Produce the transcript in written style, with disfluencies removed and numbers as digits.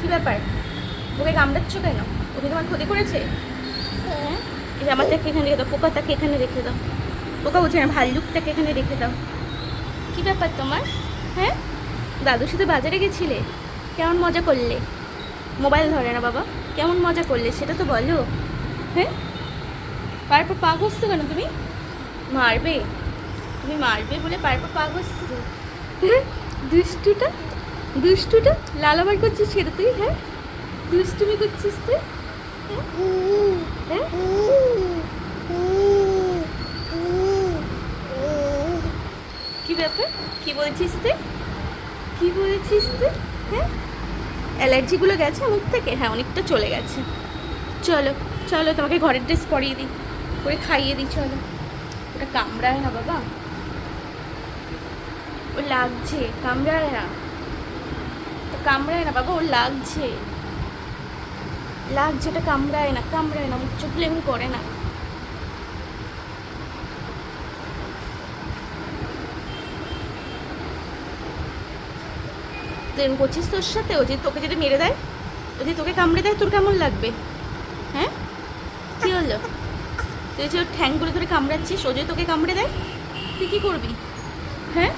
কি ব্যাপার? ওকে কামড়াচ্ছ কেন? ওকে তোমার ক্ষতি করেছে? হ্যাঁ, এই জামাটাকে এখানে রেখে দাও, পোকাটাকে এখানে রেখে দাও। পোকা বুঝে না, ভাল্লুকটাকে এখানে রেখে দাও। কি ব্যাপার তোমার? হ্যাঁ, দাদুর সাথে বাজারে গেছিলে, কেমন মজা করলে? মোবাইল ধরে না বাবা, কেমন মজা করলে সেটা তো বলো। হ্যাঁ, পায়ের পর পা ঘষছো কেন তুমি? মারবে? তুমি মারবে বলে পায়ের পর পা ঘষছো? হ্যাঁ, দুষ্টুটা, দুষ্টুটা লালাবার করছিস সেটা তুই? হ্যাঁ, দুষ্টুমি করছিস তুই? হ্যাঁ, কি ব্যাপার? কি বলছিস তুই? কি বলছিস তুই? হ্যাঁ, অ্যালার্জিগুলো গেছে মুখ থেকে? হ্যাঁ, অনেকটা চলে গেছে। চলো চলো, তোমাকে ঘরের ড্রেস পরিয়ে দিই, করে খাইয়ে দিই, চলো। ওটা কামড়ায় না বাবা, ও লাগছে, কামড়ায় না, ও কামড়ায় না বাবা, ও লাগছে, লাগছে, ওটা কামড়ায় না, কামড়ায় না, মুখ চোখলে এমনি করে না। তুই এরকম করছিস তোর সাথে? ও যদি তোকে যদি মেরে দেয়, যদি তোকে কামড়ে দেয়, তোর কেমন লাগবে? হ্যাঁ, কি হলো? তুই যে ওর ঠ্যাংগুলো ধরে কামড়াচ্ছিস, ও যদি তোকে কামড়ে দেয়, তুই কী করবি? হ্যাঁ,